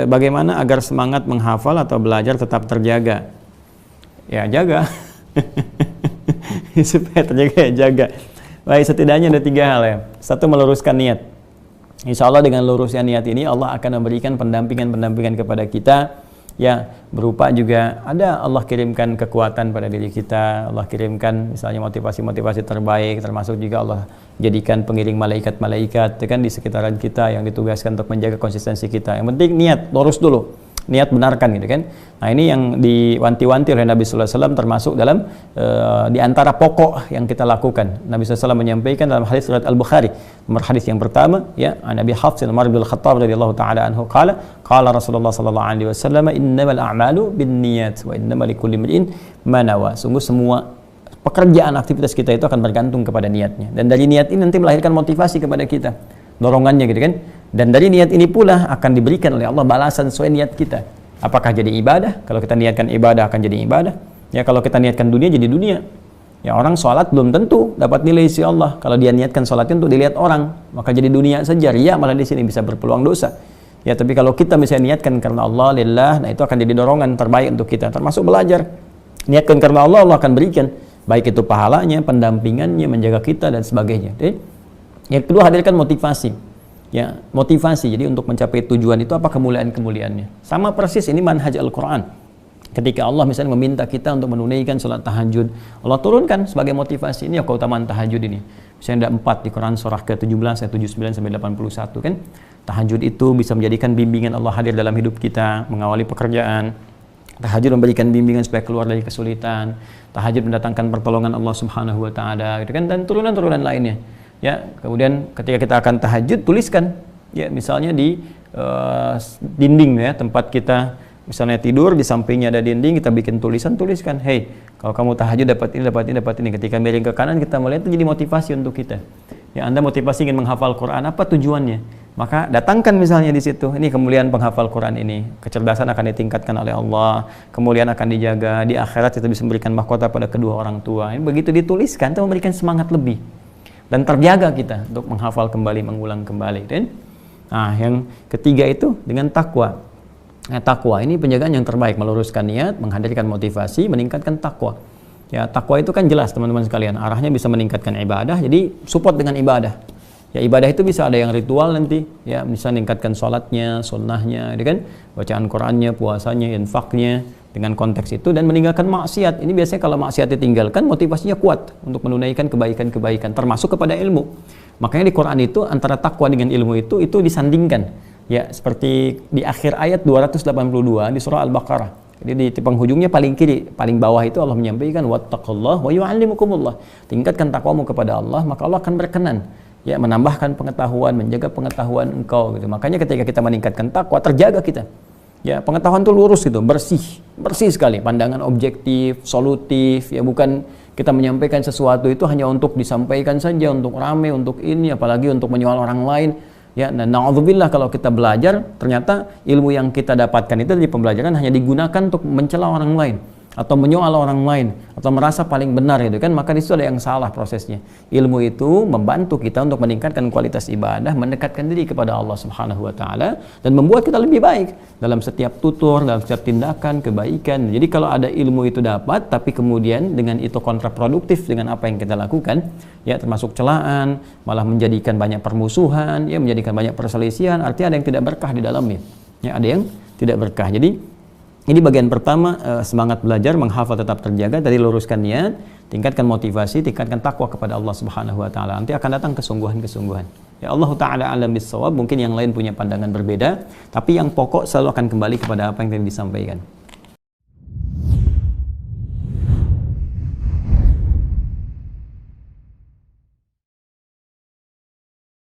bagaimana agar semangat menghafal atau belajar tetap terjaga? Ya jaga. Supaya terjaga ya jaga. Baik, setidaknya ada 3 hal ya. 1, meluruskan niat. Insya Allah dengan lurusnya niat ini Allah akan memberikan pendampingan kepada kita, ya, berupa juga ada Allah kirimkan kekuatan pada diri kita, Allah kirimkan misalnya motivasi-motivasi terbaik, termasuk juga Allah jadikan pengiring malaikat-malaikat kan di sekitaran kita yang ditugaskan untuk menjaga konsistensi kita. Yang penting niat, lurus dulu. Niat benarkan gitu kan. Nah, ini yang diwanti-wanti oleh Nabi sallallahu alaihi wasallam, termasuk dalam di antara pokok yang kita lakukan. Nabi sallallahu alaihi wasallam menyampaikan dalam hadis riwayat Al-Bukhari, nomor hadis yang pertama, ya, Nabi Hafs bin Umar bin Khattab radhiyallahu taala anhu qala Rasulullah sallallahu alaihi wasallam, innamal a'malu binniyat wa innamal likulli imrin ma nawa. Sungguh semua pekerjaan aktivitas kita itu akan bergantung kepada niatnya. Dan dari niat ini nanti melahirkan motivasi kepada kita, dorongannya gitu kan. Dan dari niat ini pula akan diberikan oleh Allah balasan sesuai niat kita. Apakah jadi ibadah? Kalau kita niatkan ibadah akan jadi ibadah. Ya, kalau kita niatkan dunia jadi dunia. Ya, orang sholat belum tentu dapat nilai isi Allah. Kalau dia niatkan sholatnya untuk dilihat orang, maka jadi dunia saja. Riya malah di sini bisa berpeluang dosa. Ya, tapi kalau kita misalnya niatkan karena Allah, lillah, nah itu akan jadi dorongan terbaik untuk kita. Termasuk belajar. Niatkan karena Allah, Allah akan berikan. Baik itu pahalanya, pendampingannya, menjaga kita dan sebagainya. Jadi, yang kedua, hadirkan motivasi. Ya, motivasi. Jadi untuk mencapai tujuan itu apa kemuliaan-kemuliaannya. Sama persis ini manhaj Al-Quran. Ketika Allah misalnya meminta kita untuk menunaikan sholat tahajud, Allah turunkan sebagai motivasi. Ini ya keutamaan tahajud ini. Misalnya ada 4 di Quran surah ke-17 ayat 79 sampai 81 kan. Tahajud itu bisa menjadikan bimbingan Allah hadir dalam hidup kita, mengawali pekerjaan. Tahajud memberikan bimbingan supaya keluar dari kesulitan. Tahajud mendatangkan pertolongan Allah Subhanahu wa taala gitu kan, dan turunan-turunan lainnya. Ya, kemudian ketika kita akan tahajud, tuliskan ya, misalnya di dinding ya, tempat kita misalnya tidur, di sampingnya ada dinding, kita bikin tuliskan, hey, kalau kamu tahajud dapat ini. Ketika miring ke kanan kita melihat, itu jadi motivasi untuk kita. Ya, Anda motivasi ingin menghafal Quran, apa tujuannya? Maka datangkan misalnya di situ, ini kemuliaan penghafal Quran ini, kecerdasan akan ditingkatkan oleh Allah, kemuliaan akan dijaga, di akhirat kita bisa memberikan mahkota pada kedua orang tua. Ini begitu dituliskan, itu memberikan semangat lebih. Dan terjaga kita untuk menghafal kembali, mengulang kembali. Dan nah, yang ketiga itu dengan takwa. Nah, takwa ini penjagaan yang terbaik, meluruskan niat, menghadirkan motivasi, meningkatkan takwa. Ya, takwa itu kan jelas teman-teman sekalian, arahnya bisa meningkatkan ibadah, jadi support dengan ibadah. Ya, ibadah itu bisa ada yang ritual nanti, ya, bisa meningkatkan sholatnya, sunnahnya, ya kan, bacaan Qurannya, puasanya, infaknya, dengan konteks itu, dan meninggalkan maksiat. Ini biasanya kalau maksiat ditinggalkan, motivasinya kuat untuk menunaikan kebaikan-kebaikan, termasuk kepada ilmu. Makanya di Quran itu antara takwa dengan ilmu itu disandingkan. Ya, seperti di akhir ayat 282 di surah Al-Baqarah. Jadi di penghujungnya paling kiri, paling bawah itu Allah menyampaikan wattaqullah wa yu'allimukumullah. Tingkatkan takwamu kepada Allah, maka Allah akan berkenan ya menambahkan pengetahuan, menjaga pengetahuan engkau gitu. Makanya ketika kita meningkatkan takwa, terjaga kita. Ya, pengetahuan itu lurus gitu, bersih sekali, pandangan objektif, solutif, ya, bukan kita menyampaikan sesuatu itu hanya untuk disampaikan saja, untuk rame, untuk ini, apalagi untuk menyoal orang lain. Ya, dan na'udzubillah kalau kita belajar, ternyata ilmu yang kita dapatkan itu dari pembelajaran hanya digunakan untuk mencela orang lain, atau menyoal orang lain, atau merasa paling benar gitu kan, maka di situ ada yang salah prosesnya. Ilmu itu membantu kita untuk meningkatkan kualitas ibadah, mendekatkan diri kepada Allah Subhanahu wa taala, dan membuat kita lebih baik dalam setiap tutur, dalam setiap tindakan kebaikan. Jadi kalau ada ilmu itu dapat, tapi kemudian dengan itu kontraproduktif dengan apa yang kita lakukan, ya, termasuk celaan, malah menjadikan banyak permusuhan, ya, menjadikan banyak perselisihan, artinya ada yang tidak berkah di dalamnya. Ya, ada yang tidak berkah. Jadi ini bagian pertama, semangat belajar, menghafal tetap terjaga, dari luruskan niat, tingkatkan motivasi, tingkatkan takwa kepada Allah Subhanahu wa taala. Nanti akan datang kesungguhan-kesungguhan. Ya, Allah taala alam bis-shawab, mungkin yang lain punya pandangan berbeda, tapi yang pokok selalu akan kembali kepada apa yang tadi disampaikan.